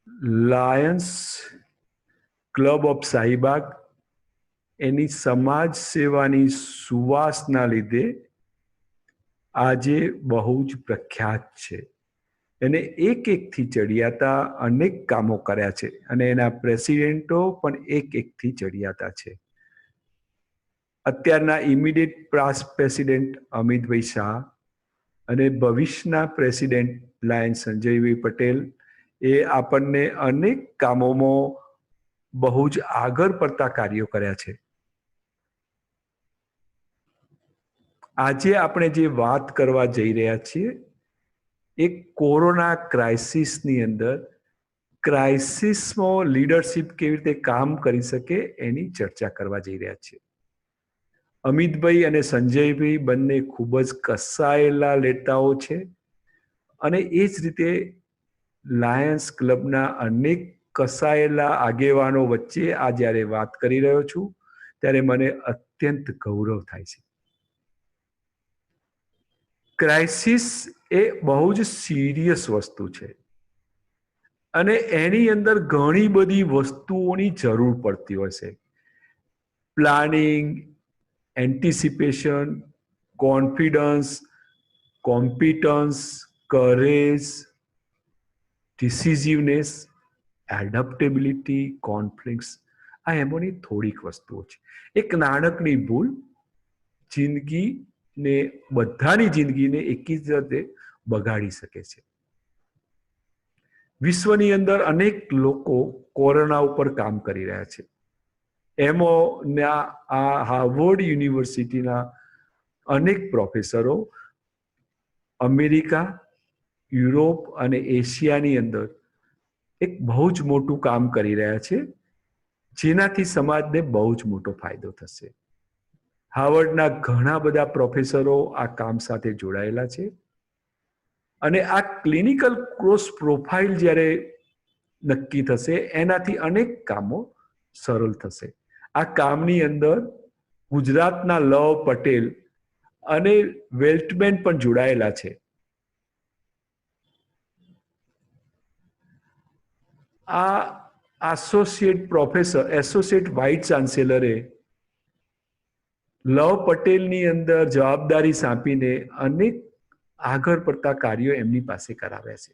Lions club of Shahibaug એની સમાજ સેવાની સુવાસના લીધે આજે બહુ જ પ્રખ્યાત છે. એને એકથી ચડિયાતા અનેક કામો કર્યા છે અને એના પ્રેસિડેન્ટો પણ એકથી ચડિયાતા છે. અત્યારના immediate past president Amitbhai Shah અને ભવિષ્યના પ્રેસિડેન્ટ લાયન સંજયભાઈ પટેલ એ આપણને અનેક કામોમાં બહુ જ આગળ પડતા કાર્યો કર્યા છે. આજે આપણે જે વાત કરવા જઈ રહ્યા છીએ એ કોરોના ક્રાઇસિસની અંદર ક્રાઇસિસમાં લીડરશિપ કેવી રીતે કામ કરી શકે એની ચર્ચા કરવા જઈ રહ્યા છીએ. અમિતભાઈ અને સંજયભાઈ બંને ખૂબ જ કસાયેલા નેતાઓ છે અને એ જ રીતે લાયન્સ ક્લબના અનેક કસાયેલા આગેવાનો વચ્ચે આ જ્યારે વાત કરી રહ્યો છું ત્યારે મને અત્યંત ગૌરવ થાય છે. ક્રાઇસિસ એ બહુ જ સિરિયસ વસ્તુ છે અને એની અંદર ઘણી બધી વસ્તુઓની જરૂર પડતી હોય છે. Planning, anticipation, confidence, competence, courage, decisiveness, adaptability, conflicts, આ એમાંની થોડીક વસ્તુઓ છે. એક નાનકડી ભૂલ જિંદગીને બધાની જિંદગીને એકી જ રીતે બગાડી શકે છે. વિશ્વની અંદર અનેક લોકો કોરોના ઉપર કામ કરી રહ્યા છે. એમોના આ હાર્વર્ડ યુનિવર્સિટીના અનેક પ્રોફેસરો અમેરિકા, યુરોપ અને એશિયાની અંદર એક બહુ જ મોટું કામ કરી રહ્યા છે જેનાથી સમાજને બહુ જ મોટો ફાયદો થશે. હાર્વર્ડના ઘણા બધા પ્રોફેસરો આ કામ સાથે જોડાયેલા છે અને આ ક્લિનિકલ ક્રોસ પ્રોફાઇલ જ્યારે નક્કી થશે એનાથી અનેક કામો સરળ થશે. આ કામની અંદર ગુજરાતના લવ પટેલ અને વેલ્ટમેન પણ જોડાયેલા છે. આ એસોસિએટ વાઇસ ચાન્સેલરે લવ પટેલની અંદર જવાબદારી સાંપીને અનેક આગળ પડતા કાર્યો એમની પાસે કરાવ્યા છે.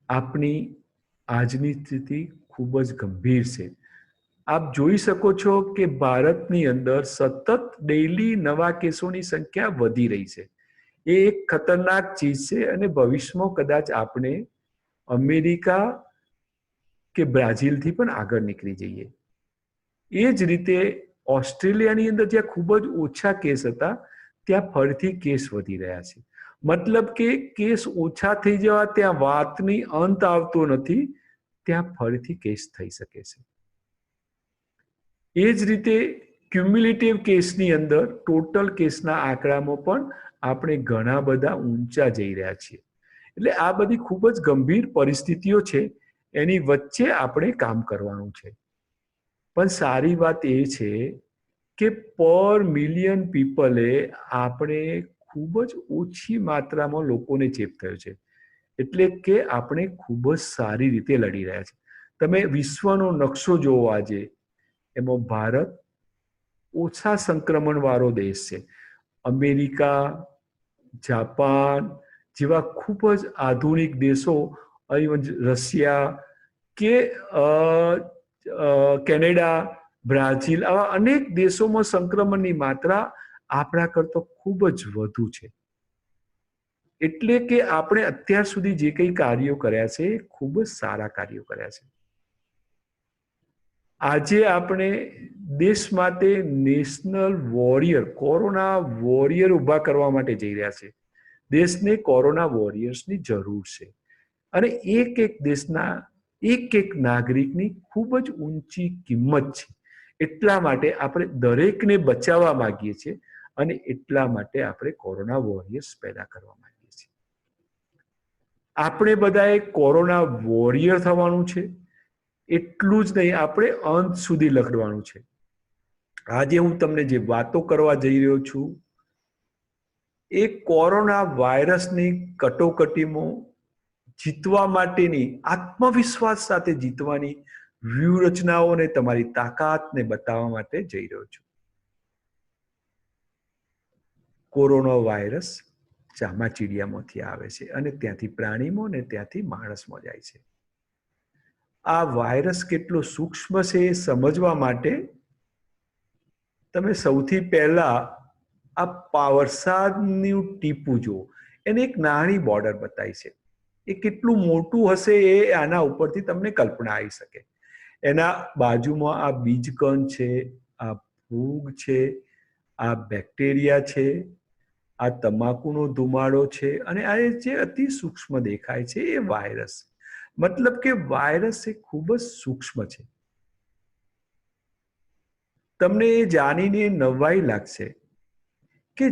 આપણી આજની સ્થિતિ ખૂબ જ ગંભીર છે. આપ જોઈ શકો છો કે ભારતની અંદર સતત ડેઈલી નવા કેસોની સંખ્યા વધી રહી છે. એ એક ખતરનાક ચીજ છે અને ભવિષ્યમાં કદાચ આપણે અમેરિકા કે બ્રાઝિલથી પણ આગળ નીકળી જઈએ. એ જ રીતે ઓસ્ટ્રેલિયાની અંદર જ્યાં ખૂબ જ ઓછા કેસ હતા ત્યાં ફરીથી કેસ વધી રહ્યા છે. મતલબ કે કેસ ઓછા થઈ જવા ત્યાં વાતની અંત આવતો નથી, ત્યાં ફરીથી કેસ થઈ શકે છે. એ જ રીતે ક્યુમ્યુલેટિવ કેસની અંદર ટોટલ કેસના આંકડામાં પણ આપણે ઘણા બધા ઊંચા જઈ રહ્યા છીએ. એટલે આ બધી ખૂબ જ ગંભીર પરિસ્થિતિઓ છે, એની વચ્ચે આપણે કામ કરવાનું છે. પણ સારી વાત એ છે કે પર મિલિયન પીપલે આપણે ખૂબ જ ઓછી માત્રામાં લોકોને ચેપ થયો છે. એટલે કે આપણે ખૂબ જ સારી રીતે લડી રહ્યા છીએ. તમે વિશ્વનો નકશો જોવો આજે, એમાં ભારત ઓછા સંક્રમણવાળો દેશ છે. અમેરિકા, જાપાન જેવા ખૂબ જ આધુનિક દેશો, રશિયા કે કેનેડા, બ્રાઝિલ, આવા અનેક દેશોમાં સંક્રમણની માત્રા આપણા કરતા ખૂબ જ વધુ છે. એટલે કે આપણે અત્યાર સુધી જે કંઈ કાર્યો કર્યા છે એ ખૂબ જ સારા કાર્યો કર્યા છે. આજે આપણે દેશ માટે નેશનલ વોરિયર, કોરોના વોરિયર ઊભા કરવા માટે જઈ રહ્યા છે. દેશને કોરોના વોરિયર્સની જરૂર છે અને એક દેશના એક નાગરિકની ખૂબ જ ઊંચી કિંમત છે. એટલા માટે આપણે દરેકને બચાવવા માંગીએ છીએ અને એટલા માટે આપણે કોરોના વોરિયર્સ પેદા કરવા માંગીએ છીએ. આપણે બધાએ કોરોના વોરિયર થવાનું છે. એટલું જ નહીં, આપણે અંત સુધી લડવાનું છે. આજે હું તમને જે વાતો કરવા જઈ રહ્યો છું એ કોરોના વાયરસની કટોકટીમાં જીતવા માટેની આત્મવિશ્વાસ સાથે જીતવાની વ્યૂહરચનાઓને તમારી તાકાતને બતાવવા માટે જઈ રહ્યો છું. કોરોના વાયરસ ચામાચીડિયામાંથી આવે છે અને ત્યાંથી પ્રાણીમાં ને ત્યાંથી માણસમાં જાય છે. આ વાયરસ કેટલો સૂક્ષ્મ છે એ સમજવા માટે તમે સૌથી પહેલા આ વરસાદનું ટીપું જુઓ. એને એક નાની બોર્ડર બતાવી છે. એ કેટલું મોટું હશે એ આના ઉપરથી તમને કલ્પના આવી શકે. એના બાજુમાં આ બીજકણ છે, આ ફૂગ છે, આ બેક્ટેરિયા છે, આ તમાકુનો ધુમાડો છે અને આ જે અતિ સૂક્ષ્મ દેખાય છે એ વાયરસ. મતલબ કે વાયરસ એ ખૂબ જ સૂક્ષ્મ છે. તમને એ જાણીને નવાઈ લાગશે કે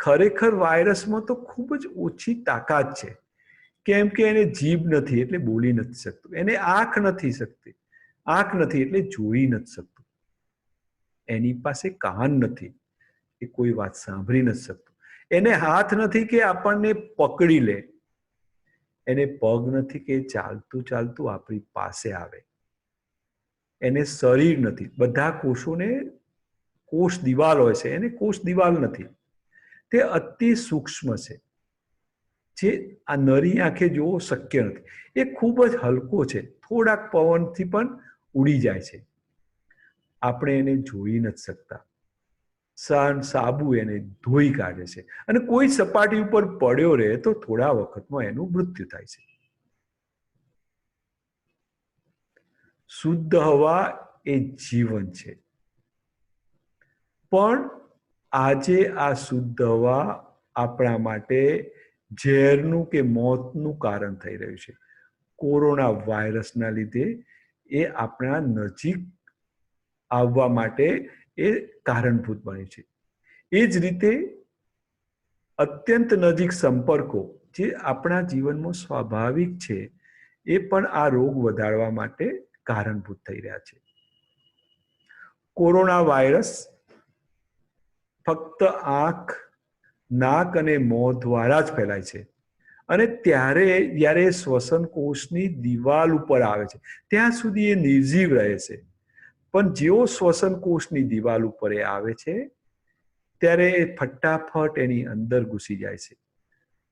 ખરેખર વાયરસમાં તો ખૂબ જ ઓછી તાકાત છે. કેમ કે એને જીભ નથી એટલે બોલી નથી શકતું, એને આંખ નથી એટલે જોઈ નથી શકતું, એની પાસે કાન નથી એ કોઈ વાત સાંભળી નથી શકતું, એને હાથ નથી કે આપણને પકડી લે, એને પગ નથી કે ચાલતું ચાલતું આપણી પાસે આવે, એને શરીર નથી. બધા કોષોને કોષ દિવાલ હોય છે, એને કોષ દિવાલ નથી. તે અતિ સૂક્ષ્મ છે જે આ નરી આંખે જોવો શક્ય નથી. એ ખૂબ જ હલકો છે, થોડાક પવનથી પણ ઉડી જાય છે. આપણે એને જોઈ નથી શકતા. સાબુ એને ધોઈ કાઢે છે અને કોઈ સપાટી ઉપર પડ્યો રહે તો થોડા વખતમાં એનું મૃત્યુ થાય છે. શુદ્ધ હવા એ જીવન છે, પણ આજે આ શુદ્ધ હવા આપણા માટે ઝેરનું કે મોતનું કારણ થઈ રહ્યું છે. કોરોના વાયરસના લીધે એ આપણા નજીક આવવા માટે એ કારણભૂત બને છે. એ જ રીતે અત્યંત નજીક સંપર્કો જે આપણા જીવનમાં સ્વાભાવિક છે એ પણ આ રોગ વધારવા માટે કારણભૂત થઈ રહ્યા છે. કોરોના વાયરસ ફક્ત આંખ, નાક અને મોં દ્વારા જ ફેલાય છે અને જ્યારે શ્વસન કોષની દિવાલ ઉપર આવે છે ત્યાં સુધી એ નિર્જીવ રહે છે. પણ જેવો શ્વસન કોષની દિવાલ ઉપર એ આવે છે ત્યારે એ ફટાફટ એની અંદર ઘૂસી જાય છે,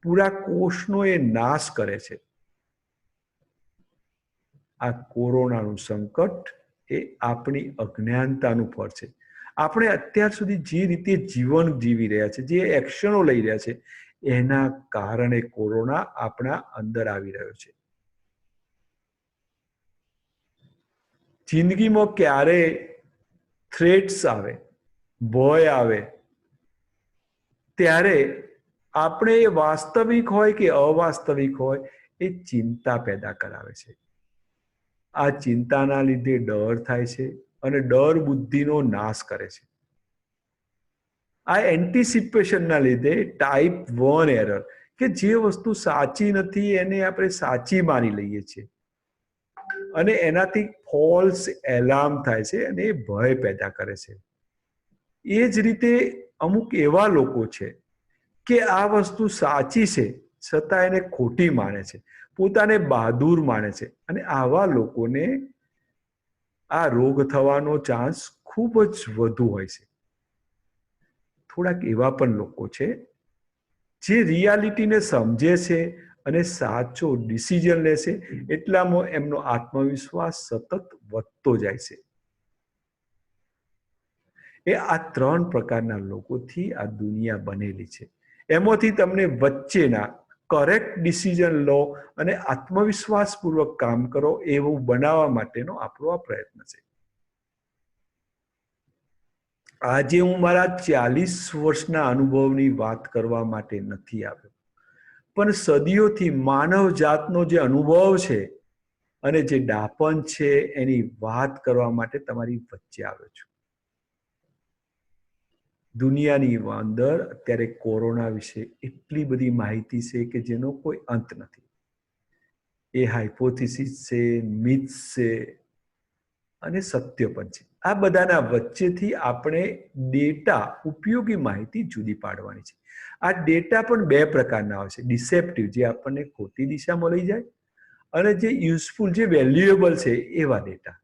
પૂરા કોષનો એ નાશ કરે છે. આ કોરોનાનું સંકટ એ આપણી અજ્ઞાનતાનું ફળ છે. આપણે અત્યાર સુધી જે રીતે જીવન જીવી રહ્યા છે, જે એક્શનો લઈ રહ્યા છે, એના કારણે કોરોના આપણા અંદર આવી રહ્યો છે. જિંદગીમાં ક્યારે થ્રેટ્સ આવે, ભય આવે, ત્યારે આપણે એ વાસ્તવિક હોય કે અવાસ્તવિક હોય એ ચિંતા પેદા કરાવે છે. આ ચિંતાના લીધે ડર થાય છે અને ડર બુદ્ધિનો નાશ કરે છે. આ એન્ટિસિપેશનના લીધે ટાઈપ 1 એરર, કે જે વસ્તુ સાચી નથી એને આપણે સાચી માની લઈએ છીએ અને એનાથી ફોલ્સ એલાર્મ થાય છે અને એ ભય પેદા કરે છે. એ જ રીતે અમુક એવા લોકો છે કે આ વસ્તુ સાચી છે છતાં એને ખોટી માને છે, પોતાને બહાદુર માને છે અને આવા લોકોને આ રોગ થવાનો ચાન્સ ખૂબ જ વધુ હોય છે. થોડાક એવા પણ લોકો છે જે રિયાલિટીને સમજે છે અને સાચો ડિસિઝન લે છે, એટલામાં એમનો આત્મવિશ્વાસ સતત વધતો જાય છે. એ આ 3 પ્રકારના લોકોથી આ દુનિયા બનેલી છે. એમાંથી તમને વચ્ચેના કરેક્ટ ડિસિઝન લો અને આત્મવિશ્વાસપૂર્વક કામ કરો એવું બનાવવા માટેનો આપણો આ પ્રયત્ન છે. આજે હું મારા 40 વર્ષના અનુભવની વાત કરવા માટે નથી આવ્યો, પણ સદીઓથી માનવ જાતનો જે અનુભવ છે અને જે ડાપણ છે એની વાત કરવા માટે તમારી વચ્ચે આવ્યો છું. દુનિયાની અંદર અત્યારે કોરોના વિશે એટલી બધી માહિતી છે કે જેનો કોઈ અંત નથી. એ હાઇપોથિસિસ છે, મિથ્સ છે અને સત્ય પણ છે. આ બધાના વચ્ચેથી આપણે ડેટા, ઉપયોગી માહિતી જુદી પાડવાની છે. આ ડેટા પણ 2 પ્રકારના હોય છે. ડિસેપ્ટિવ, જે આપણને ખોટી દિશામાં લઈ જાય, અને જે યુઝફુલ, જે વેલ્યુએબલ છે એવા ડેટા.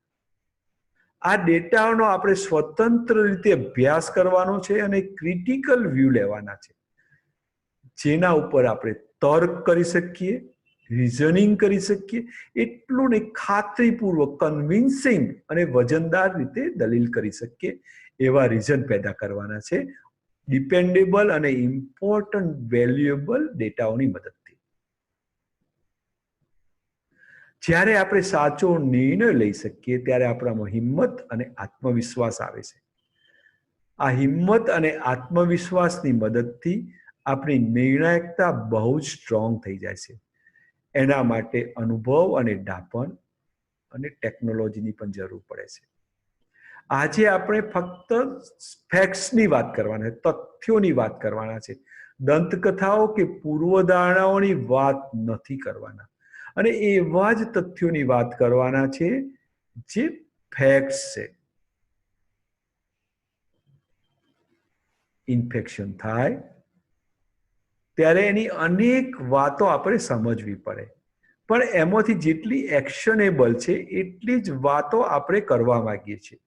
આ ડેટાનો આપણે સ્વતંત્ર રીતે અભ્યાસ કરવાનો છે અને ક્રિટિકલ વ્યૂ લેવાના છે, જેના ઉપર આપણે તર્ક કરી શકીએ, રિઝનિંગ કરી શકીએ, એટલું ને ખાતરીપૂર્વક કન્વિન્સિંગ અને વજનદાર રીતે દલીલ કરી શકીએ એવા રીઝન પેદા કરવાના છે ડિપેન્ડેબલ અને ઇમ્પોર્ટન્ટ વેલ્યુએબલ ડેટાઓની મદદથી. જ્યારે આપણે સાચો નિર્ણય લઈ શકીએ ત્યારે આપણામાં હિંમત અને આત્મવિશ્વાસ આવે છે. આ હિંમત અને આત્મવિશ્વાસની મદદથી આપણી નિર્ણાયકતા બહુ જ સ્ટ્રોંગ થઈ જાય છે. એના માટે અનુભવ અને ડાપણ અને ટેકનોલોજીની પણ જરૂર પડે છે. આજે આપણે ફક્ત ફેક્ટ્સની વાત કરવાના છે, તથ્યોની વાત કરવાના છે, દંતકથાઓ કે પૂર્વધારણાઓની વાત નથી કરવાના. અને એવા જ તથ્યોની વાત કરવાના છે જે ફેક્ટ્સ છે. ઇન્ફેક્શન થાય ત્યારે એની અનેક વાતો આપણે સમજવી પડે, પણ એમાંથી જેટલી એક્શનેબલ છે એટલી જ વાતો આપણે કરવા માંગીએ છીએ.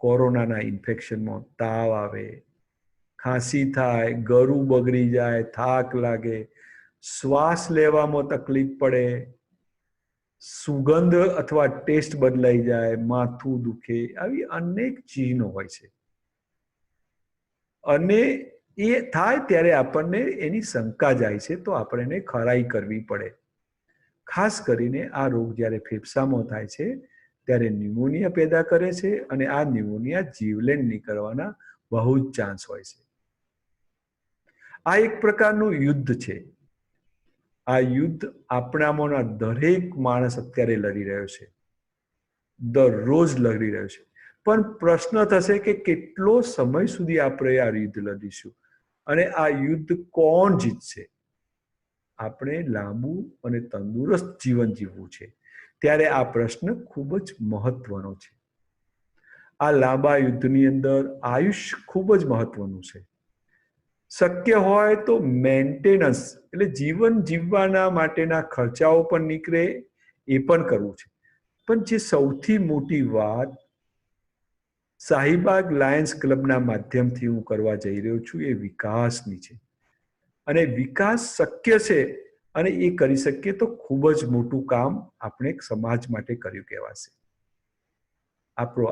કોરોનાના ઇન્ફેક્શનમાં તાવ આવે, ખાંસી થાય, ગળું બગડી જાય, થાક લાગે, શ્વાસ લેવામાં તકલીફ પડે, સુગંધ અથવા ટેસ્ટ બદલાઈ જાય, માથું દુખે, આવી અનેક ચિહ્નો હોય છે. અને એ થાય ત્યારે આપણને એની શંકા જાય છે, તો આપણે એને ખરાઈ કરવી પડે. ખાસ કરીને આ રોગ જ્યારે ફેફસામાં થાય છે ત્યારે ન્યુમોનિયા પેદા કરે છે અને આ ન્યુમોનિયા જીવલેણ નીકળવાના બહુ જ ચાન્સ હોય છે. આ એક પ્રકારનું યુદ્ધ છે. આ યુદ્ધ આપણામાંના દરેક માણસ અત્યારે લડી રહ્યો છે, દરરોજ લડી રહ્યો છે. પણ પ્રશ્ન થશે કે કેટલો સમય સુધી આપણે આ યુદ્ધ લડીશું અને આ યુદ્ધ કોણ જીતશે? આપણે લાંબુ અને તંદુરસ્ત જીવન જીવવું છે ત્યારે આ પ્રશ્ન ખૂબ જ મહત્વનો છે. આ લાંબા યુદ્ધની અંદર આયુષ્ય ખૂબ જ મહત્વનું છે. શક્ય હોય તો મેન્ટેનન્સ એટલે જીવન જીવવાના માટેના ખર્ચાઓ પણ નીકળે એ પણ કરવું છે. પણ જે સૌથી મોટી વાત શાહીબાગ લાયન્સ ક્લબના માધ્યમથી હું કરવા જઈ રહ્યો છું એ વિકાસની છે. અને વિકાસ શક્ય છે અને એ કરી શકીએ તો ખૂબ જ મોટું કામ આપણે સમાજ માટે કર્યું કહેવાશે. આપણો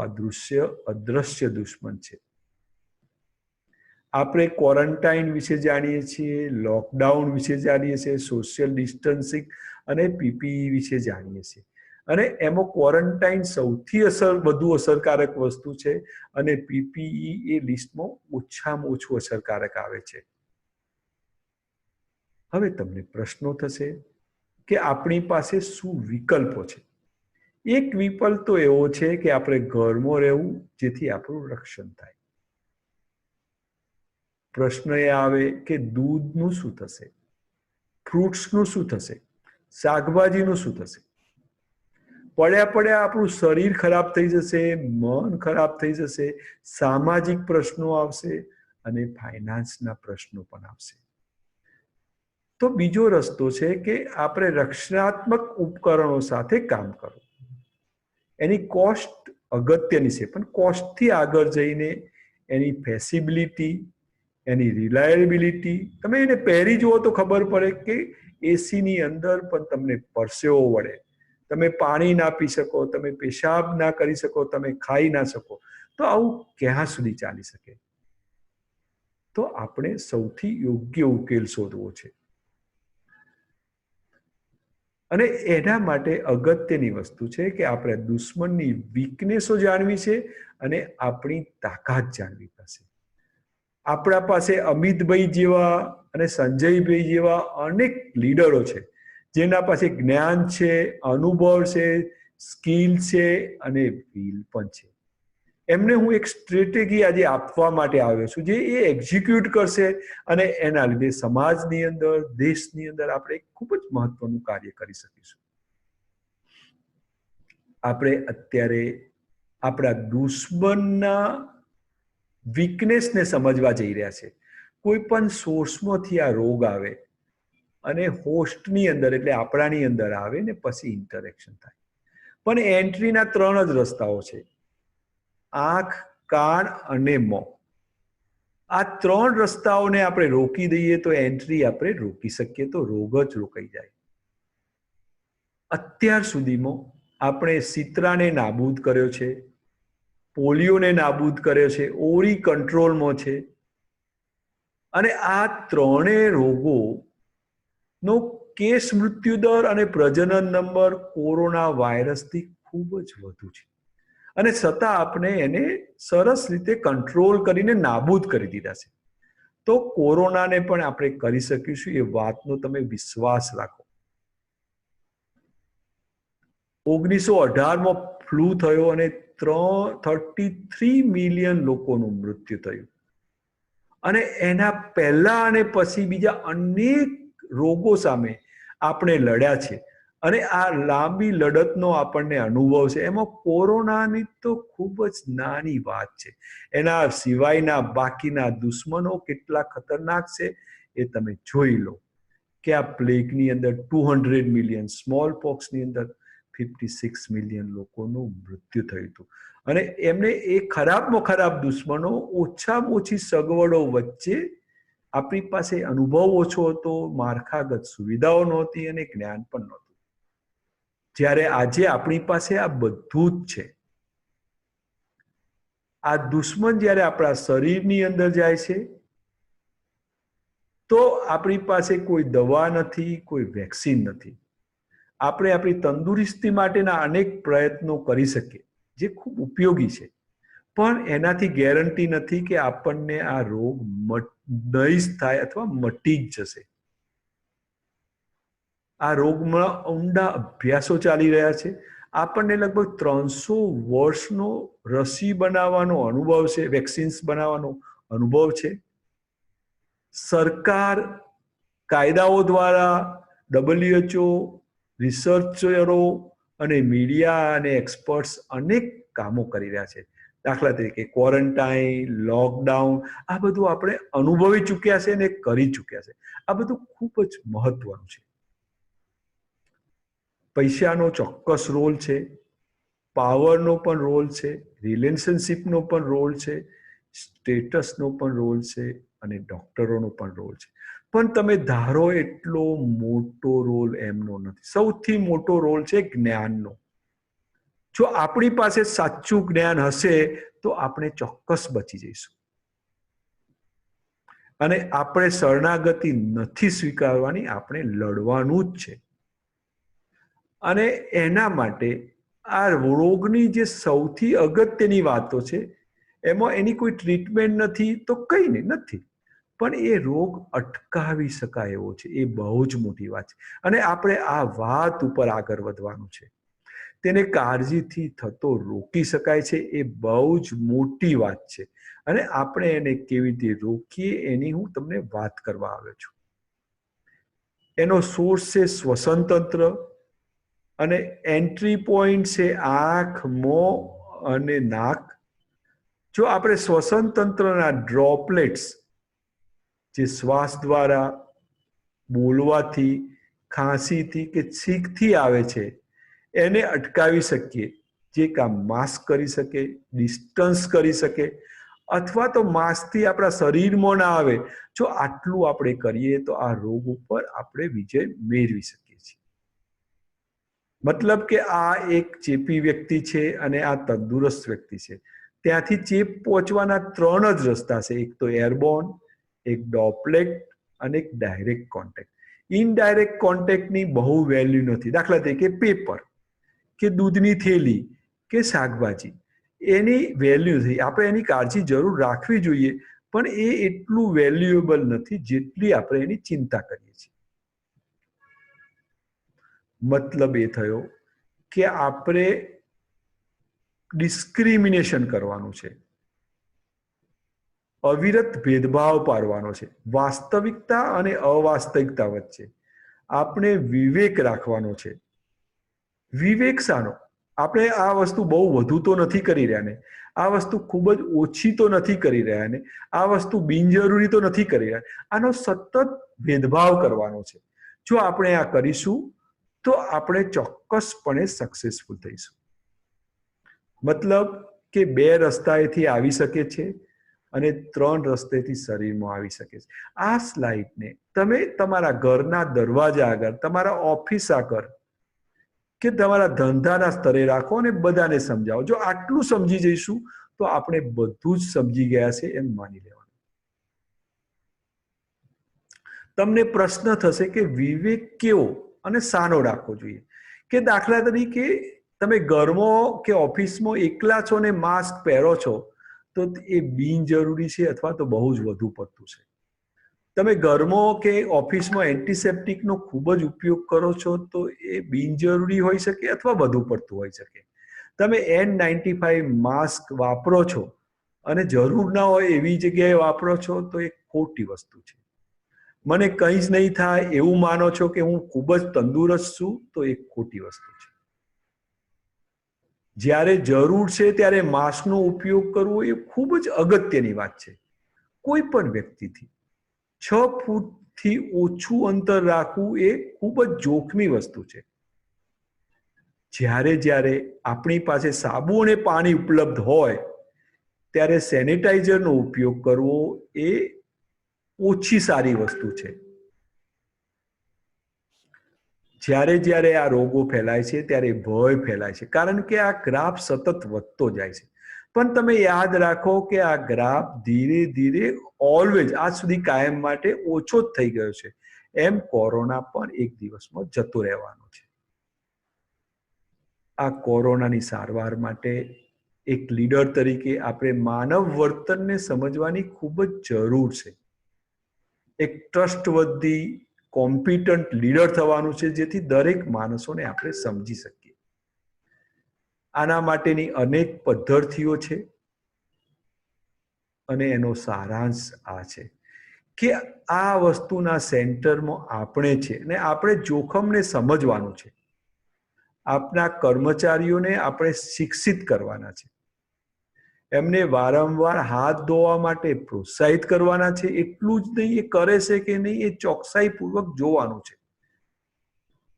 અદૃશ્ય દુશ્મન છે. આપણે ક્વોરન્ટાઇન વિશે જાણીએ છીએ, લોકડાઉન વિશે જાણીએ છીએ, સોશિયલ ડિસ્ટન્સિંગ અને પીપીઈ વિશે જાણીએ છીએ. અને એમાં ક્વોરન્ટાઇન સૌથી વધુ અસરકારક વસ્તુ છે અને પીપીઈ એ લિસ્ટમાં ઓછામાં ઓછું અસરકારક આવે છે. હવે તમને પ્રશ્નો થશે કે આપણી પાસે શું વિકલ્પો છે? એક વિકલ્પ તો એવો છે કે આપણે ઘરમાં રહેવું જેથી આપણું રક્ષણ થાય. પ્રશ્ન એ આવે કે દૂધનું શું થશે, ફ્રૂટ્સનું શું થશે, શાકભાજીનું શું થશે? પડ્યા આપણું શરીર ખરાબ થઈ જશે, મન ખરાબ થઈ જશે, સામાજિક પ્રશ્નો આવશે અને ફાઇનાન્સના પ્રશ્નો પણ આવશે. તો બીજો રસ્તો છે કે આપણે રક્ષણાત્મક ઉપકરણો સાથે કામ કરવું. એની કોસ્ટ અગત્યની છે, પણ કોસ્ટથી આગળ જઈને એની ફેસિબિલિટી, એની રિલાયબિલિટી, તમે એને પહેરી જુઓ તો ખબર પડે કે એસીની અંદર પણ તમને પરસેવો વળે, તમે પાણી ના પી શકો, તમે પેશાબ ના કરી શકો, તમે ખાઈ ના શકો, તો આવું ક્યાં સુધી ચાલી શકે? તો આપણે સૌથી યોગ્ય ઉકેલ શોધવો છે. અને એના માટે અગત્યની વસ્તુ છે કે આપણે દુશ્મનની વીકનેસો જાણવી છે અને આપણી તાકાત જાણવી પડશે. આપણા પાસે અમિતભાઈ જેવા અને સંજયભાઈ જેવા અનેક લીડરો છે જેના પાસે જ્ઞાન છે, અનુભવ છે, સ્કિલ છે અને વિલ પણ છે. એમને હું એક સ્ટ્રેટેજી આજે આપવા માટે આવ્યો છું જે એ એક્ઝિક્યુટ કરશે અને એના લીધે સમાજની અંદર, દેશની અંદર આપણે ખૂબ જ મહત્વનું કાર્ય કરી શકીશું. આપણે અત્યારે આપણા દુશ્મનના વીકનેસને સમજવા જઈ રહ્યા છે. કોઈ પણ સોર્સમાંથી આ રોગ આવે અને હોસ્ટની અંદર એટલે આપણાની અંદર આવે ને પછી ઇન્ટરેક્શન થાય. પણ એન્ટ્રીના 3 જ રસ્તાઓ છે, આંખ, કાન અને મોં. આ 3 રસ્તાઓને આપણે રોકી દઈએ તો એન્ટ્રી આપણે રોકી શકીએ, તો રોગ જ રોકાઈ જાય. અત્યાર સુધીમાં આપણે શીતળાને નાબૂદ કર્યો છે, પોલિયોને નાબૂદ કર્યો છે, ઓરી કંટ્રોલમાં છે, અને આ 3 રોગોનો કેસ મૃત્યુદર અને પ્રજનન નંબર કોરોના વાયરસથી ખૂબ જ વધુ છે, અને છતાં આપણે એને સરસ રીતે કંટ્રોલ કરીને નાબૂદ કરી દીધા છે. તો કોરોનાને પણ આપણે કરી શકીશું, એ વાતનો તમે વિશ્વાસ રાખો. 1918માં ફ્લૂ થયો અને 33 મિલિયન લોકોનું મૃત્યુ થયું, અને એના પહેલા અને પછી બીજા અનેક રોગો સામે આપણે લડ્યા છે, અને આ લાંબી લડતનો આપણને અનુભવ છે. એમાં કોરોનાની તો ખૂબ જ નાની વાત છે, એના સિવાયના બાકીના દુશ્મનો કેટલા ખતરનાક છે એ તમે જોઈ લો. કે આ પ્લેગની અંદર 200 મિલિયન, સ્મોલ પોક્સની અંદર 56 મિલિયન લોકોનું મૃત્યુ થયું હતું, અને એમને એ ખરાબમાં ખરાબ દુશ્મનો ઓછામાં ઓછી સગવડો વચ્ચે, આપણી પાસે અનુભવ ઓછો હતો, માળખાગત સુવિધાઓ નહોતી અને જ્ઞાન પણ નહોતું. જ્યારે આજે આપણી પાસે આ બધું જ છે. આ દુશ્મન જ્યારે આપણા શરીરની અંદર જાય છે તો આપણી પાસે કોઈ દવા નથી, કોઈ વેક્સિન નથી. આપણે આપણી તંદુરસ્તી માટેના અનેક પ્રયત્નો કરી શકીએ જે ખૂબ ઉપયોગી છે, પણ એનાથી ગેરંટી નથી કે આપણને આ રોગ નહીં જ થાય અથવા મટી જ જશે. આ રોગમાં ઊંડા અભ્યાસો ચાલી રહ્યા છે. આપણને લગભગ 300 વર્ષનો રસી બનાવવાનો અનુભવ છે, વેક્સિન્સ બનાવવાનો અનુભવ છે. સરકાર કાયદાઓ દ્વારા, WHO, રિસર્ચરો અને મીડિયા અને એક્સપર્ટ્સ અનેક કામો કરી રહ્યા છે. દાખલા તરીકે ક્વોરન્ટાઇન, લોકડાઉન, આ બધું આપણે અનુભવી ચૂક્યા છે અને કરી ચૂક્યા છે. આ બધું ખૂબ જ મહત્વનું છે. પૈસાનો ચોક્કસ રોલ છે, પાવરનો પણ રોલ છે, રિલેશનશિપનો પણ રોલ છે, સ્ટેટસનો પણ રોલ છે, અને ડોક્ટરોનો પણ રોલ છે. પણ તમે ધારો એટલો મોટો રોલ એમનો નથી. સૌથી મોટો રોલ છે જ્ઞાનનો. જો આપણી પાસે સાચું જ્ઞાન હશે તો આપણે ચોક્કસ બચી જઈશું, અને આપણે શરણાગતિ નથી સ્વીકારવાની, આપણે લડવાનું જ છે. અને એના માટે આ રોગની જે સૌથી અગત્યની વાતો છે એમાં એની કોઈ ટ્રીટમેન્ટ નથી તો કંઈ નહીં, નથી, પણ એ રોગ અટકાવી શકાય એવો છે. એ બહુ જ મોટી વાત છે, અને આપણે આ વાત ઉપર આગળ વધવાનું છે. તેને કાળજીથી થતો રોકી શકાય છે, એ બહુ જ મોટી વાત છે, અને આપણે એને કેવી રીતે રોકીએ એની હું તમને વાત કરવા આવ્યો છું. એનો સોર્સ છે શ્વસન તંત્ર, અને એન્ટ્રી પોઈન્ટ છે આંખ, મોં અને નાક. જો આપણે શ્વસન તંત્રના ડ્રોપલેટ્સ જે શ્વાસ દ્વારા, બોલવાથી, ખાંસીથી કે છીંકથી આવે છે એને અટકાવી શકીએ, જે કામ માસ્ક કરી શકે, ડિસ્ટન્સ કરી શકે, અથવા તો માસ્કથી આપણા શરીરમાં ના આવે, જો આટલું આપણે કરીએ તો આ રોગ ઉપર આપણે વિજય મેળવી શકીએ છીએ. મતલબ કે આ એક ચેપી વ્યક્તિ છે અને આ તંદુરસ્ત વ્યક્તિ છે. ત્યાંથી ચેપ પહોંચવાના 3 જ રસ્તા છે, એક તો એરબોર્ન, એક ડ્રોપલેટ અને એક ડાયરેક્ટ કોન્ટેક્ટ. ઇનડાયરેક્ટ કોન્ટેક્ટની બહુ વેલ્યુ નથી. દાખલા તરીકે પેપર કે દૂધની થેલી કે શાકભાજી, એની વેલ્યુ નથી. આપણે એની કાળજી જરૂર રાખવી જોઈએ, પણ એ એટલું વેલ્યુએબલ નથી જેટલી આપણે એની ચિંતા કરીએ છીએ. મતલબ એ થયો કે આપણે ડિસ્ક્રિમિનેશન કરવાનું છે, અવિરત ભેદભાવ પાડવાનો છે વાસ્તવિકતા અને અવાસ્તવિકતા વચ્ચે. આપણે વિવેક રાખવાનો છે. વિવેક શાનો? આપણે આ વસ્તુ બહુ વધુ તો નથી કરી રહ્યા ને, આ વસ્તુ ખૂબ જ ઓછી તો નથી કરી રહ્યા ને, આ વસ્તુ બિનજરૂરી તો નથી કરી રહ્યા. આનો સતત ભેદભાવ કરવાનો છે. જો આપણે આ કરીશું તો આપણે ચોક્કસપણે સક્સેસફુલ થઈશું. મતલબ કે 2 રસ્તાએથી આવી શકે છે અને 3 રસ્તેથી શરીરમાં આવી શકે છે. આ સ્લાઇડને તમે તમારા ઘરના દરવાજા આગળ, તમારા ઓફિસ આગળ કે તમારા ધંધાના સ્તરે રાખો અને બધાને સમજાવો. જો આટલું સમજી જઈશું તો આપણે બધું જ સમજી ગયા છે એમ માની લેવાનું. તમને પ્રશ્ન થશે કે વિવેક કેવો અને શાનો રાખવો જોઈએ? કે દાખલા તરીકે તમે ઘરમાં કે ઓફિસમાં એકલા છો ને માસ્ક પહેરો છો તો એ બિનજરૂરી છે અથવા તો બહુ જ વધુ પડતું છે. તમે ઘરમાં કે ઓફિસમાં એન્ટિસેપ્ટિકનો ખૂબ જ ઉપયોગ કરો છો તો એ બિનજરૂરી હોઈ શકે અથવા વધુ પડતું હોઈ શકે. તમે N95 માસ્ક વાપરો છો અને જરૂર ના હોય એવી જગ્યાએ વાપરો છો તો એ ખોટી વસ્તુ છે. મને કંઈ જ નહીં થાય એવું માનો છો કે હું ખૂબ જ તંદુરસ્ત છું તો એ ખોટી વસ્તુ છે. જ્યારે જરૂર છે ત્યારે માસ્કનો ઉપયોગ કરવો એ ખૂબ જ અગત્યની વાત છે. કોઈ પણ વ્યક્તિથી 6 ફૂટથી ઓછું અંતર રાખવું એ ખૂબ જ જોખમી વસ્તુ છે. જ્યારે આપણી પાસે સાબુ અને પાણી ઉપલબ્ધ હોય ત્યારે સેનિટાઈઝરનો ઉપયોગ કરવો એ ઓછી સારી વસ્તુ છે. જ્યારે આ રોગો ફેલાય છે ત્યારે ભય ફેલાય છે, કારણ કે આ ગ્રાફ સતત વધતો જાય છે. પણ તમે યાદ રાખો કે આ ગ્રાફ ધીરે ધીરે ઓલવેઝ આજ સુધી કાયમ માટે ઓછો જ થઈ ગયો છે. એમ કોરોના પણ એક દિવસમાં જતો રહેવાનો છે. આ કોરોનાની સારવાર માટે એક લીડર તરીકે આપણે માનવ વર્તનને સમજવાની ખૂબ જ જરૂર છે. એક ટ્રસ્ટવર્ધી કોમ્પિટન્ટ લીડર થવાનું છે, જેથી દરેક માણસોને આપણે સમજી શકીએ. આના માટેની અનેક પદ્ધતિઓ છે અને એનો સારાંશ આ છે કે આ વસ્તુના સેન્ટરમાં આપણે છે અને આપણે જોખમને સમજવાનું છે. આપના કર્મચારીઓને આપણે શિક્ષિત કરવાના છે. એમને વારંવાર હાથ ધોવા માટે પ્રોત્સાહિત કરવાના છે. એટલું જ નહીં, એ કરે છે કે નહીં એ ચોકસાઈપૂર્વક જોવાનું છે.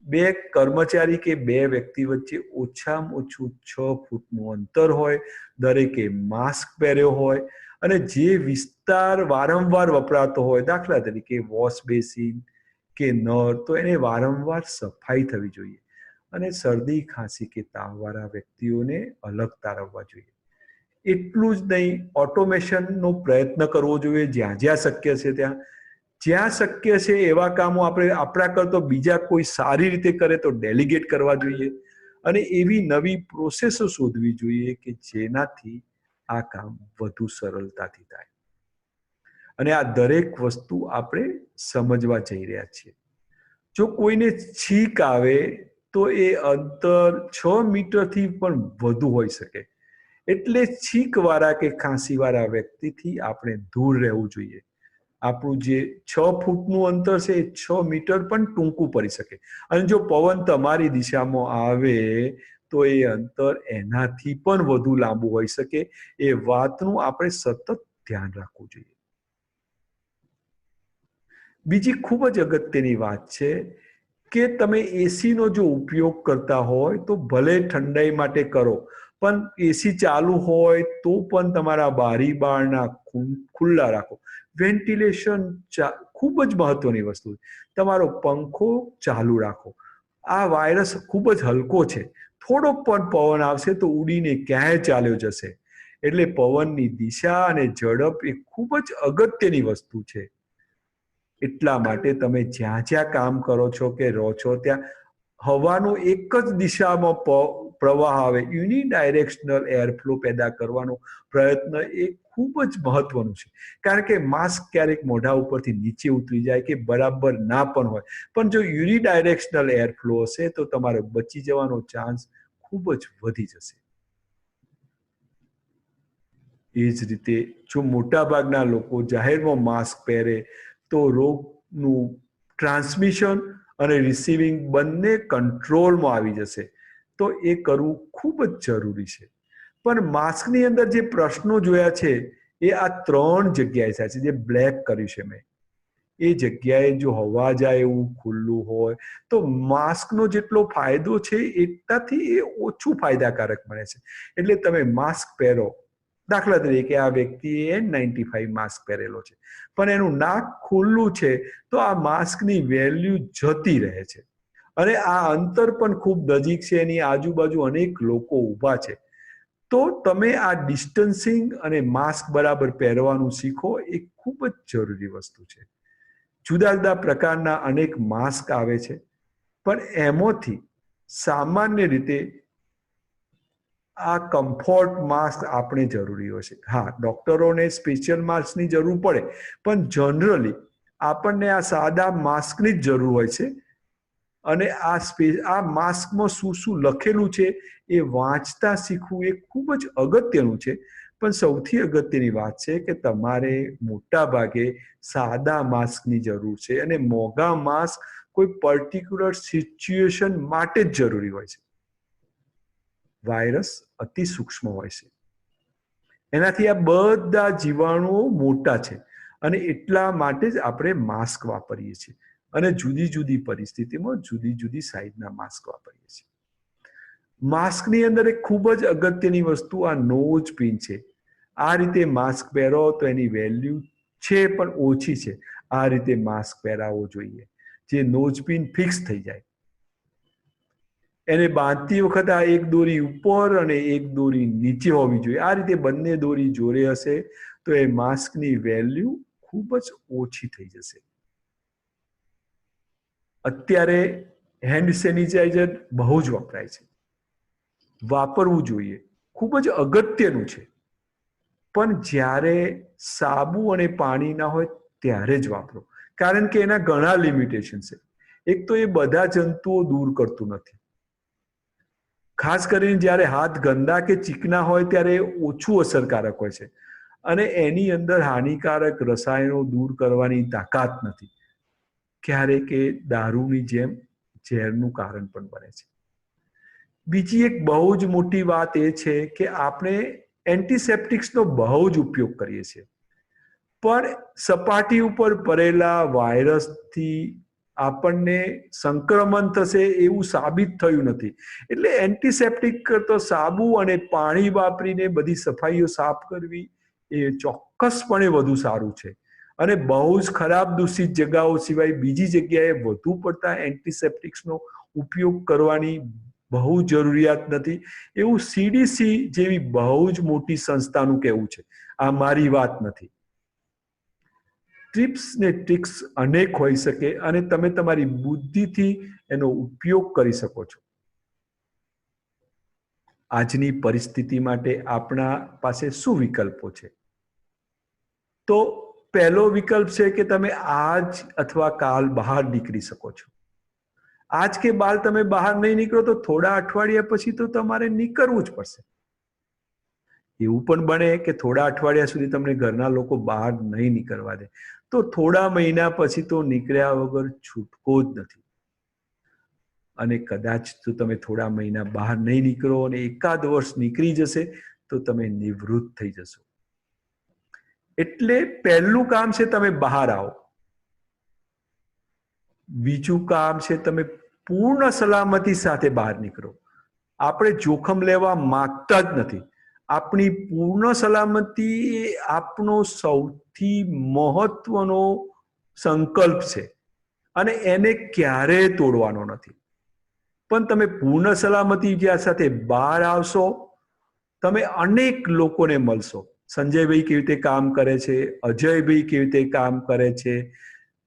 2 કર્મચારી કે 2 વ્યક્તિ વચ્ચે ઓછામાં ઓછું 6 ફૂટનું અંતર હોય, દરેકે માસ્ક પહેર્યો હોય અને જે વિસ્તાર વારંવાર વપરાતો હોય, દાખલા તરીકે વોશ બેસિન કે નળ, તો એને વારંવાર સફાઈ થવી જોઈએ અને શરદી, ખાંસી કે તાવવાળા વ્યક્તિઓને અલગ તારવવા જોઈએ. એટલું જ નહીં, ઓટોમેશનનો પ્રયત્ન કરવો જોઈએ જ્યાં જ્યાં શક્ય છે ત્યાં. જ્યાં શક્ય છે એવા કામો આપણે આપણા કરતો બીજા કોઈ સારી રીતે કરે તો ડેલિગેટ કરવા જોઈએ અને એવી નવી પ્રોસેસો શોધવી જોઈએ કે જેનાથી આ કામ વધુ સરળતાથી થાય. અને આ દરેક વસ્તુ આપણે સમજવા જઈ રહ્યા છીએ. જો કોઈને છીંક આવે તો એ અંતર 6 મીટરથી પણ વધુ હોઈ શકે. એટલે છીંકવાળા કે ખાંસીવાળા વ્યક્તિથી આપણે દૂર રહેવું જોઈએ. આપણું જે 6 ફૂટનું અંતર છે એ 6 મીટર પણ ટૂંકું પડી શકે અને જો પવન તમારી દિશામાં આવે તો એ અંતર એનાથી પણ વધુ લાંબુ હોઈ શકે. એ વાતનું આપણે સતત ધ્યાન રાખવું જોઈએ. બીજી ખૂબ જ અગત્યની વાત છે કે તમે એસીનો જો ઉપયોગ કરતા હોય તો ભલે ઠંડાઈ માટે કરો, પણ એસી ચાલુ હોય તો પણ તમારા બારી બારણા ખુલ્લા રાખો. વેન્ટિલેશન ખૂબ જ મહત્વની વસ્તુ છે. તમારો પંખો ચાલુ રાખો. આ વાયરસ ખૂબ જ હલકો છે. થોડોક પણ પવન આવશે તો ઉડીને ક્યાંય ચાલ્યો જશે. એટલે પવનની દિશા અને ઝડપ એ ખૂબ જ અગત્યની વસ્તુ છે. એટલા માટે તમે જ્યાં જ્યાં કામ કરો છો કે રહો છો ત્યાં હવાનો એક જ દિશામાં પ્રવાહ આવે, યુનિડાયરેક્શનલ એરફ્લો પેદા કરવાનો પ્રયત્ન એ ખૂબ જ મહત્વનું છે. કારણ કે માસ્ક ક્યારેક મોઢા ઉપરથી નીચે ઉતરી જાય કે બરાબર ના પણ હોય, પણ જો યુનિડાયરેક્શનલ એરફ્લો હશે તો તમારે બચી જવાનો ચાન્સ ખૂબ જ વધી જશે. એ જ રીતે જો મોટાભાગના લોકો જાહેરમાં માસ્ક પહેરે તો રોગનું ટ્રાન્સમિશન અને રિસીવિંગ બંને કંટ્રોલમાં આવી જશે. તો એ કરવું ખૂબ જ જરૂરી છે. પણ માસ્કની અંદર જે પ્રશ્નો જોયા છે એ આ 3 જગ્યાએ થાય છે, જે બ્લેક કર્યું છે મેં. એ જગ્યાએ જો હવા જાય એવું ખુલ્લું હોય તો માસ્કનો જેટલો ફાયદો છે એટલાથી એ ઓછું ફાયદાકારક બને છે. એટલે તમે માસ્ક પહેરો, દાખલા તરીકે આ વ્યક્તિએ N95 માસ્ક પહેરેલો છે પણ એનું નાક ખુલ્લું છે તો આ માસ્કની વેલ્યુ જતી રહે છે. અને આ અંતર પણ ખૂબ નજીક છે, એની આજુબાજુ અનેક લોકો ઊભા છે, તો તમે આ ડિસ્ટન્સિંગ અને માસ્ક બરાબર પહેરવાનું શીખો એ ખૂબ જ જરૂરી વસ્તુ છે. જુદા જુદા પ્રકારના અનેક માસ્ક આવે છે પણ એમાંથી સામાન્ય રીતે આ કમ્ફર્ટ માસ્ક આપણે જરૂરી હોય છે. હા, ડોક્ટરોને સ્પેશિયલ માસ્કની જરૂર પડે પણ જનરલી આપણને આ સાદા માસ્કની જ જરૂર હોય છે. અને આ માસ્કમાં શું શું લખેલું છે એ વાંચતા શીખવું એ ખૂબ જ અગત્યનું છે. પણ સૌથી અગત્યની વાત છે કે તમારે મોટા ભાગે સાદા માસ્કની જરૂર છે અને મોંઘા માસ્ક કોઈ પર્ટિક્યુલર સિચ્યુએશન માટે જ જરૂરી હોય છે. વાયરસ અતિ સૂક્ષ્મ હોય છે, એનાથી આ બધા જીવાણુઓ મોટા છે અને એટલા માટે જ આપણે માસ્ક વાપરીએ છીએ અને જુદી જુદી પરિસ્થિતિમાં જુદી જુદી સાઈઝના માસ્ક વાપરીએ છીએ. માસ્કની અંદર એક ખૂબ જ અગત્યની વસ્તુ આ નોઝ પિન છે. આ રીતે માસ્ક પહેરો તો એની વેલ્યુ છે પણ ઓછી છે. આ રીતે માસ્ક પહેરાવવો જોઈએ જે નોઝ પિન ફિક્સ થઈ જાય. એને બાંધતી વખત આ એક દોરી ઉપર અને એક દોરી નીચે હોવી જોઈએ. આ રીતે બંને દોરી જોડે હશે તો એ માસ્કની વેલ્યુ ખૂબ જ ઓછી થઈ જશે. અત્યારે હેન્ડ સેનિટાઈઝર બહુ જ વપરાય છે, વાપરવું જોઈએ, ખૂબ જ અગત્યનું છે. પણ જ્યારે સાબુ અને પાણી ના હોય ત્યારે જ વાપરો, કારણ કે એના ઘણા લિમિટેશન છે. એક તો એ બધા જંતુઓ દૂર કરતું નથી. ખાસ કરીને જ્યારે હાથ ગંદા કે ચીકણા હોય ત્યારે ઓછું અસરકારક હોય છે અને એની અંદર હાનિકારક રસાયણો દૂર કરવાની તાકાત નથી. ક્યારેક એ દારૂની જેમ ઝેરનું કારણ પણ બને છે. બીજી એક બહુ જ મોટી વાત એ છે કે આપણે એન્ટીસેપ્ટિક્સનો બહુ જ ઉપયોગ કરીએ છીએ પણ સપાટી ઉપર પડેલા વાયરસથી આપણને સંક્રમણ થશે એવું સાબિત થયું નથી. એટલે એન્ટીસેપ્ટિક તો સાબુ અને પાણી વાપરીને બધી સફાઈઓ સાફ કરવી એ ચોક્કસપણે વધુ સારું છે. અને બહુ જ ખરાબ દૂષિત જગ્યાઓ સિવાય બીજી જગ્યાએ વધુ પડતા એન્ટીસેપ્ટિક્સનો ઉપયોગ કરવાની બહુ જરૂરિયાત નથી એવું CDC જેવી બહુ જ મોટી સંસ્થાનું કહેવું છે. આ મારી વાત નથી. ટિપ્સ ને ટ્રિક્સ અનેક હોઈ શકે અને તમે તમારી બુદ્ધિથી એનો ઉપયોગ કરી શકો છો. આજની પરિસ્થિતિ માટે આપણા પાસે શું વિકલ્પો છે? તો પહેલો વિકલ્પ છે કે તમે આજ અથવા કાલ બહાર નીકળી શકો છો. આજ કે બાલ તમે બહાર નહીં નીકળો તો થોડા અઠવાડિયા પછી તો તમારે નીકળવું જ પડશે. એવું પણ બને કે થોડા અઠવાડિયા સુધી તમને ઘરના લોકો બહાર નહીં નીકળવા દે, તો થોડા મહિના પછી તો નીકળ્યા વગર છૂટકો જ નથી. અને કદાચ તો તમે થોડા મહિના બહાર નહીં નીકળો અને એકાદ વર્ષ નીકળી જશે તો તમે નિવૃત્ત થઈ જશો. એટલે પહેલું કામ છે તમે બહાર આવો. બીજું કામ છે તમે પૂર્ણ સલામતી સાથે બહાર નીકળો. આપણે જોખમ લેવા માંગતા જ નથી. આપણી પૂર્ણ સલામતી એ આપણો સૌથી મહત્વનો સંકલ્પ છે અને એને ક્યારેય તોડવાનો નથી. પણ તમે પૂર્ણ સલામતી જ્યાં સાથે બહાર આવશો તમે અનેક લોકોને મળશો. સંજયભાઈ કેવી રીતે કામ કરે છે, અજયભાઈ કેવી રીતે કામ કરે છે,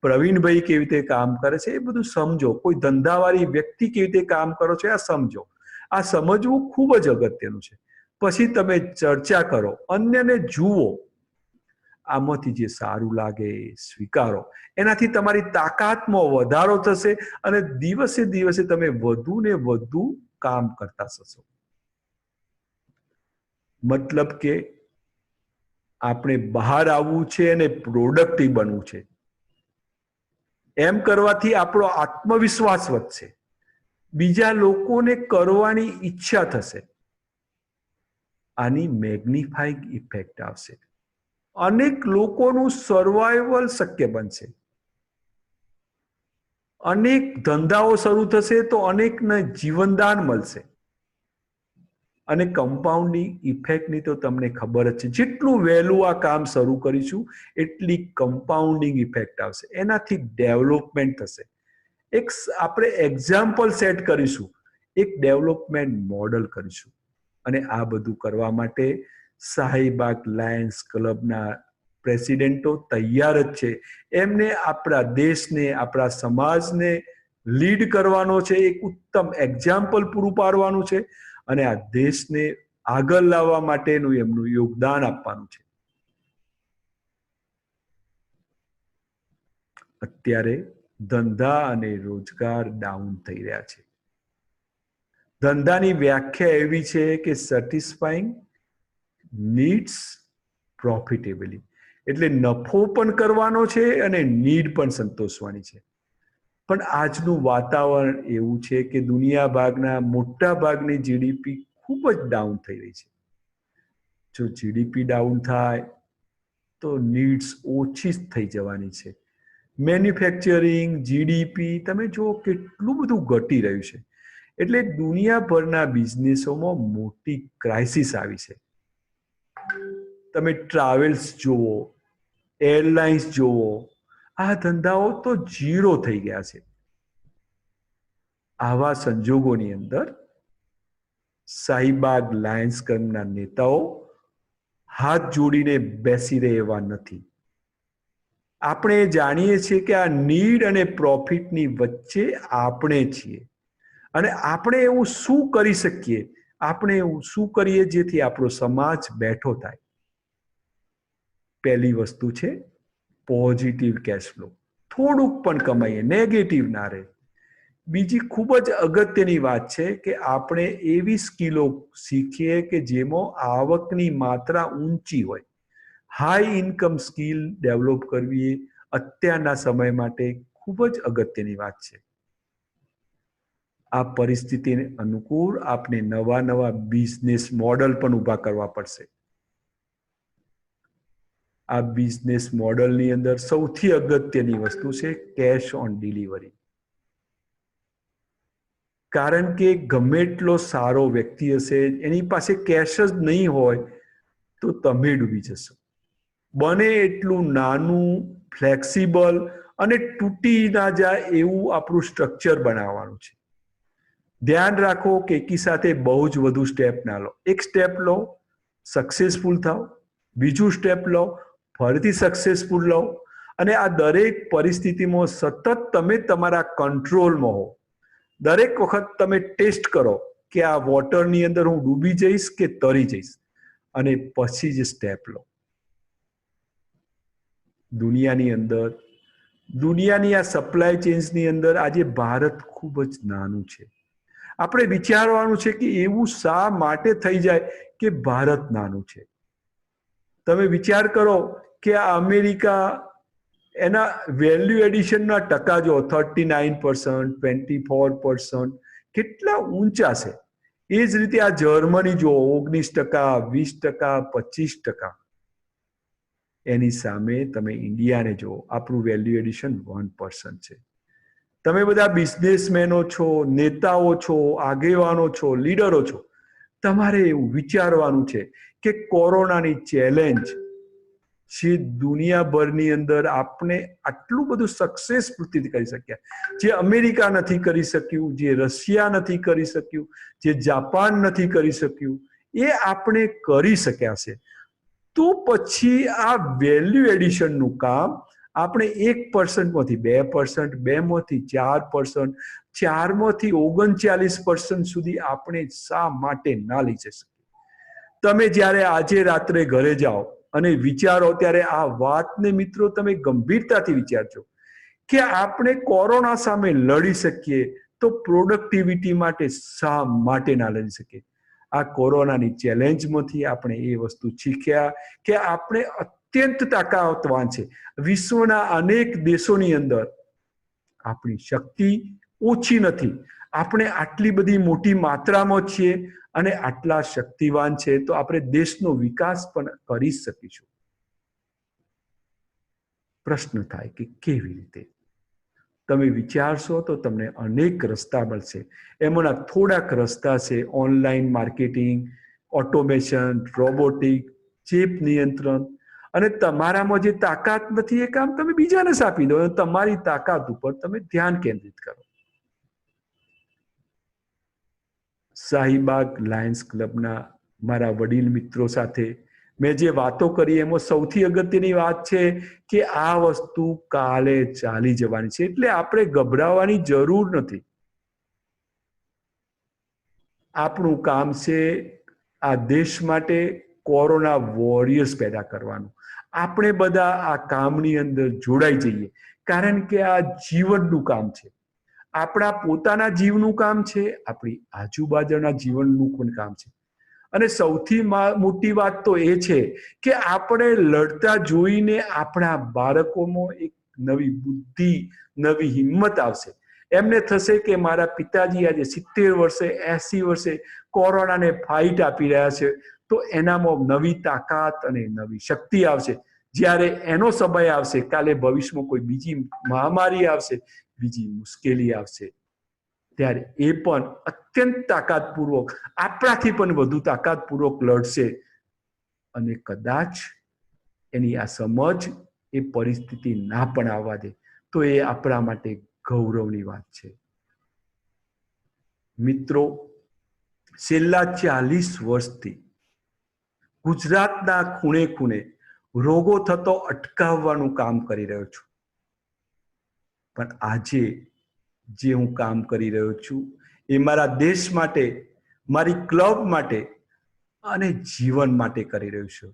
પ્રવીણભાઈ કેવી રીતે કામ કરે છે, એ બધું સમજો. કોઈ ધંધાવાળી વ્યક્તિ કેવી રીતે કામ કરો છો આ સમજો. આ સમજવું ખૂબ જ અગત્યનું છે. પછી તમે ચર્ચા કરો, અન્યને જુઓ, આમાંથી જે સારું લાગે એ સ્વીકારો. એનાથી તમારી તાકાતમાં વધારો થશે અને દિવસે દિવસે તમે વધુ ને વધુ કામ કરતા થશો. મતલબ કે આપણે બહાર આવવું છે અને પ્રોડક્ટિવ બનવું છે. એમ કરવાથી આપણો આત્મવિશ્વાસ વધશે, બીજા લોકોને કરવાની ઈચ્છા થશે, આની મેગ્નિફાઈંગ ઇફેક્ટ આવશે, અનેક લોકોનું સર્વાઈવલ શક્ય બનશે. અનેક ધંધાઓ શરૂ થશે તો અનેકને જીવનદાન મળશે. અને કમ્પાઉન્ડિંગ ઇફેક્ટની તો તમને ખબર જ છે, જેટલું વહેલું આ કામ શરૂ કરીશું એટલી કમ્પાઉન્ડિંગ ઇફેક્ટ આવશે, એનાથી ડેવલપમેન્ટ થશે. આપણે એક્ઝામ્પલ સેટ કરીશું, એક ડેવલપમેન્ટ મોડલ કરીશું. અને આ બધું કરવા માટે શાહીબાગ લાયન્સ ક્લબના પ્રેસિડેન્ટો તૈયાર જ છે. એમને આપણા દેશને, આપણા સમાજને લીડ કરવાનો છે, એક ઉત્તમ એક્ઝામ્પલ પૂરું પાડવાનું છે અને આ દેશને આગળ લાવવા માટેનું એમનું યોગદાન આપવાનું છે. અત્યારે ધંધા અને રોજગાર ડાઉન થઈ રહ્યા છે. ધંધાની વ્યાખ્યા એવી છે કે સેટિસ્ફાઈંગ નીડ્સ પ્રોફિટેબલી, એટલે નફો પણ કરવાનો છે અને નીડ પણ સંતોષવાની છે. પણ આજનું વાતાવરણ એવું છે કે દુનિયા ભાગના મોટા ભાગની જીડીપી ખૂબ જ ડાઉન થઈ રહી છે. જો જીડીપી ડાઉન થાય તો નીડ્સ ઓછી થઈ જવાની છે. મેન્યુફેક્ચરિંગ, જીડીપી તમે જુઓ કેટલું બધું ઘટી રહ્યું છે. એટલે દુનિયાભરના બિઝનેસોમાં મોટી ક્રાઇસિસ આવી છે. તમે ટ્રાવેલ્સ જુઓ, એરલાઇન્સ જુઓ, આ ધંધાઓ તો ઝીરો થઈ ગયા છે. આવા સંજોગોની અંદર શાહીબાગ લાયન્સ ક્લબના નેતાઓ હાથ જોડીને બેસી રહે એવા નથી. આપણે જાણીએ છીએ કે આ નીડ અને પ્રોફિટની વચ્ચે આપણે છીએ અને આપણે એવું શું કરી શકીએ, આપણે એવું શું કરીએ જેથી આપણો સમાજ બેઠો થાય. પહેલી વસ્તુ છે પોઝિટિવ કેશ ફ્લો, થોડુંક પણ કમાઈએ, નેગેટિવ ના રહે. બીજી ખૂબ જ અગત્યની વાત છે કે આપણે એવી સ્કિલો શીખીએ કે જેમાં આવકની માત્રા ઊંચી હોય. હાઈ ઇન્કમ સ્કિલ ડેવલપ કરવી અત્યારના સમય માટે ખૂબ જ અગત્યની વાત છે. આ પરિસ્થિતિને અનુકૂળ આપણે નવા નવા બિઝનેસ મોડલ પણ ઊભા કરવા પડશે. આ બિઝનેસ મોડલની અંદર સૌથી અગત્યની વસ્તુ છે કેશ ઓન ડિલિવરી. કારણ કે ગમે એટલો સારો વ્યક્તિ હશે, એની પાસે કેશ જ નહીં હોય તો તમે ડૂબી જશો. બને એટલું નાનું, ફ્લેક્સિબલ અને તૂટી ના જાય એવું આપણું સ્ટ્રક્ચર બનાવવાનું છે. ધ્યાન રાખો કે એકી સાથે બહુ જ વધુ સ્ટેપ ના લો. એક સ્ટેપ લો, સક્સેસફુલ થાવ, બીજું સ્ટેપ લો, ફરીથી સક્સેસફુલ લો, અને આ દરેક પરિસ્થિતિમાં સતત તમે તમારા કંટ્રોલમાં હો. દરેક વખત તમે ટેસ્ટ કરો કે આ વોટરની અંદર હું ડૂબી જઈશ કે તરી જઈશ, અને પછી જ સ્ટેપ લો. દુનિયાની આ સપ્લાય ચેન્સની અંદર આજે ભારત ખૂબ જ નાનું છે. આપણે વિચારવાનું છે કે એવું શા માટે થઈ જાય કે ભારત નાનું છે. તમે વિચાર કરો કે આ અમેરિકા, એના વેલ્યુ એડિશનના ટકા જો 39%, 24%, કેટલા ઊંચા છે. એ જ રીતે આ જર્મની જો 19%, 20%, 25%. એની સામે તમે ઇન્ડિયાને જો, આપણું વેલ્યુ એડિશન 1% છે. તમે બધા બિઝનેસમેનો છો, નેતાઓ છો, આગેવાનો છો, લીડરો છો, તમારે એવું વિચારવાનું છે કે કોરોનાની ચેલેન્જ જે દુનિયાભરની અંદર આપણે આટલું બધું સક્સેસફુલ કરી શક્યા, જે અમેરિકા નથી કરી શક્યું, જે રશિયા નથી કરી શક્યું, જે જાપાન નથી કરી શક્યું, એ આપણે કરી શક્યા છે. તો પછી આ વેલ્યુ એડિશનનું કામ આપણે 1%માંથી 2%, 2માંથી 4%, 4માંથી 39% સુધી આપણે શા માટે ના લઈ જઈ શકીએ? તમે જ્યારે આજે રાત્રે ઘરે જાઓ અને વિચારો ત્યારે આ વાતને મિત્રો તમે ગંભીરતાથી વિચારજો કે આપણે કોરોના સામે લડી શકીએ તો પ્રોડક્ટિવિટી માટે શા માટે ના લડી શકીએ? આ કોરોનાની ચેલેન્જમાંથી આપણે એ વસ્તુ શીખ્યા કે આપણે અત્યંત તાકાતવાન છે. વિશ્વના અનેક દેશોની અંદર આપણી શક્તિ ઓછી નથી. આપણે આટલી બધી મોટી માત્રામાં છીએ અને આટલા શક્તિવાન છે તો આપણે દેશનો વિકાસ પણ કરી શકીશું. પ્રશ્ન થાય કે કેવી રીતે? તમે વિચારશો તો તમને અનેક રસ્તા મળશે. એમાંના થોડાક રસ્તા છે ઓનલાઈન માર્કેટિંગ, ઓટોમેશન, રોબોટિક, ચેપ નિયંત્રણ. અને તમારામાં જે તાકાત નથી એ કામ તમે બીજાને સોંપી દો. તમારી તાકાત ઉપર તમે ધ્યાન કેન્દ્રિત કરો. શાહીબાગ લાયન્સ ક્લબના મારા વડીલ મિત્રો સાથે મેં જે વાતો કરી એમાં સૌથી અગત્યની વાત છે કે આ વસ્તુ કાલે ચાલી જવાની છે, એટલે આપણે ગભરાવાની જરૂર નથી. આપણું કામ છે આ દેશ માટે કોરોના વોરિયર્સ પેદા કરવાનું. આપણે બધા આ કામની અંદર જોડાઈ જઈએ, કારણ કે આ જીવનનું કામ છે. આપણા પોતાના જીવનું કામ છે, આપણી આજુબાજુના જીવનનું પણ કામ છે. અને સૌથી મોટી વાત તો એ છે કે આપણે લડતા જોઈને આપણા બાળકોમાં એક નવી બુદ્ધિ, નવી હિંમત આવશે. એમને થશે કે મારા પિતાજી આજે 70 વર્ષે 80 વર્ષે કોરોનાને ફાઇટ આપી રહ્યા છે, તો એનામાં નવી તાકાત અને નવી શક્તિ આવશે. જ્યારે એનો સમય આવશે, કાલે ભવિષ્યમાં કોઈ બીજી મહામારી આવશે, બીજી મુશ્કેલી આવશે, ત્યારે એ પણ અત્યંત તાકાતપૂર્વક, આપણાથી પણ વધુ તાકાતપૂર્વક લડશે. અને કદાચ એની આ સમજ એ પરિસ્થિતિ ના પણ આવવા દે, તો એ આપણા માટે ગૌરવની વાત છે. મિત્રો, છેલ્લા 40 વર્ષથી ગુજરાતના ખૂણે ખૂણે રોગો થતો અટકાવવાનું કામ કરી રહ્યો છું. પણ આજે જે હું કામ કરી રહ્યો છું એ મારા દેશ માટે, મારી ક્લબ માટે અને જીવન માટે કરી રહ્યો છું.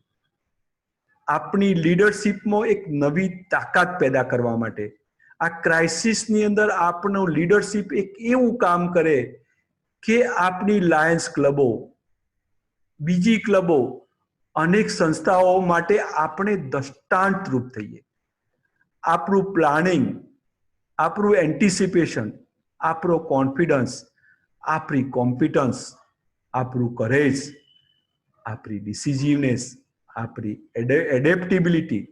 આપણી લીડરશિપમાં એક નવી તાકાત પેદા કરવા માટે. આ ક્રાઇસિસની અંદર આપણું લીડરશિપ એક એવું કામ કરે કે આપણી લાયન્સ ક્લબો, બીજી ક્લબો, અનેક સંસ્થાઓ માટે આપણે દ્રષ્ટાંતરૂપ થઈએ. આપણું પ્લાનિંગ, આપણું એન્ટિસિપેશન, આપણો કોન્ફિડન્સ, આપણી કોમ્પિટન્સ, આપણું કરેજ, આપણી ડિસિઝિવનેસ, આપણી એડેપ્ટેબિલિટી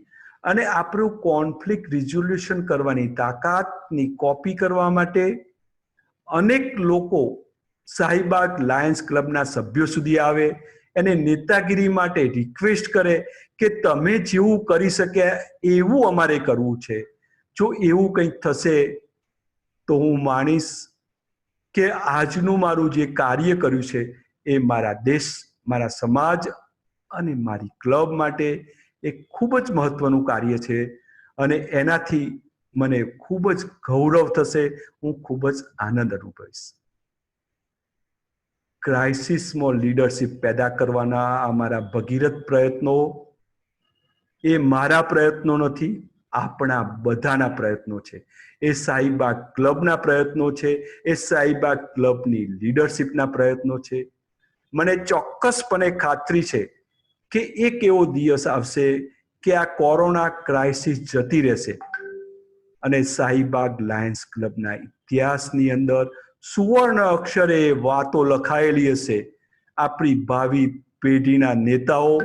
અને આપણું કોન્ફ્લિક્ટ રિઝોલ્યુશન કરવાની તાકાતની કોપી કરવા માટે અનેક લોકો શાહીબાગ લાયન્સ ક્લબના સભ્યો સુધી આવે, એને નેતાગીરી માટે રિક્વેસ્ટ કરે કે તમે જેવું કરી શક્યા એવું અમારે કરવું છે. જો એવું કંઈક થશે તો હું માનીશ કે આજનું મારું જે કાર્ય કર્યું છે એ મારા દેશ, મારા સમાજ અને મારી ક્લબ માટે એક ખૂબ જ મહત્વનું કાર્ય છે. અને એનાથી મને ખૂબ જ ગૌરવ થશે, હું ખૂબ જ આનંદ અનુભવીશ. ક્રાઇસિસમાં લીડરશિપ પેદા કરવાના અમારા ભગીરથ પ્રયત્નો એ મારા પ્રયત્નો નથી, આપણા બધાના પ્રયત્નો છે. એ શાહીબાગ ક્લબના પ્રયત્નો છે, એ શાહીબાગ ક્લબની લીડરશિપના પ્રયત્નો છે. મને ચોક્કસપણે ખાતરી છે કે એક એવો દિવસ આવશે કે આ કોરોના ક્રાઇસિસ જતી રહેશે અને શાહીબાગ લાયન્સ ક્લબના ઇતિહાસની અંદર સુવર્ણ અક્ષરે વાતો લખાયેલી હશે. આપણી ભાવિ પેઢીના નેતાઓ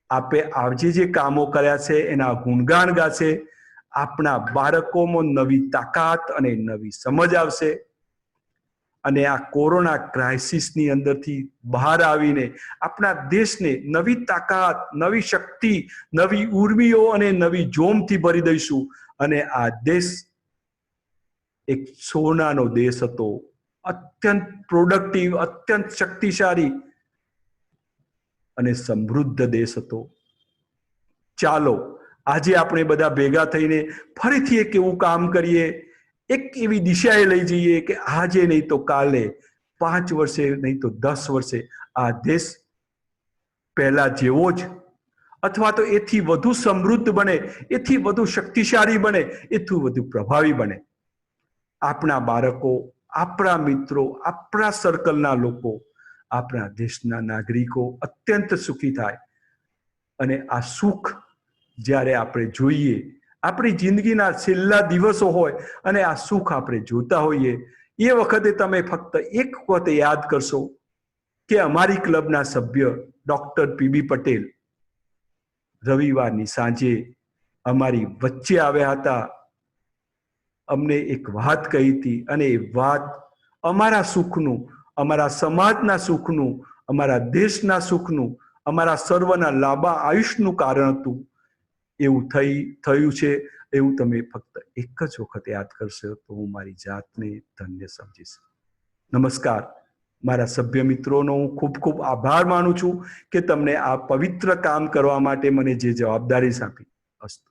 આપે આજે જે કામો કર્યા છે એના ગુણગાન ગાશે. આપણા બાળકોમાં નવી તાકાત અને નવી સમજ આવશે અને આ કોરોના ક્રાઇસિસની અંદરથી બહાર આવીને આપણા દેશને નવી તાકાત, નવી શક્તિ, નવી ઉર્મિઓ અને નવી જોમથી ભરી દઈશું. અને આ દેશ એક સોનાનો દેશ હતો, અત્યંત પ્રોડક્ટિવ, અત્યંત શક્તિશાળી અને સમૃદ્ધ દેશ હતો. ચાલો આજે આપણે બધા ભેગા થઈને ફરીથી એક એવું કામ કરીએ, એક એવી દિશાએ લઈ જઈએ કે આજે નહીં તો કાલે, 5 વર્ષે નહીં તો 10 વર્ષે આ દેશ પહેલા જેવો જ અથવા તો એથી વધુ સમૃદ્ધ બને, એથી વધુ શક્તિશાળી બને, એથી વધુ પ્રભાવી બને. આપણા બાળકો, આપણા મિત્રો, આપણા સર્કલના લોકો, આપણા દેશના નાગરિકો અત્યંત સુખી થાય. અને આ સુખ જ્યારે આપણે જોઈએ, આપણી જિંદગીના છેલ્લા દિવસો હોય અને આ સુખ આપણે જોતા હોઈએ, એ વખતે તમે ફક્ત એક વખત યાદ કરશો કે અમારી ક્લબના સભ્ય ડોક્ટર પીબી પટેલ રવિવારની સાંજે અમારી વચ્ચે આવ્યા હતા અમને એક વાત કહી હતી અને એ વાત અમારા સુખનું, અમારા સમાજના સુખનું, અમારા દેશના સુખનું, અમારા સર્વના લાંબા આયુષ્યનું કારણ હતું. એવું થયું છે એવું તમે ફક્ત એક જ વખત યાદ કરશો તો હું મારી જાતને ધન્ય સમજીશ. નમસ્કાર. મારા સભ્ય મિત્રોનો હું ખૂબ ખૂબ આભાર માનું છું કે તમને આ પવિત્ર કામ કરવા માટે મને જે જવાબદારી આપી. અસ્તુ.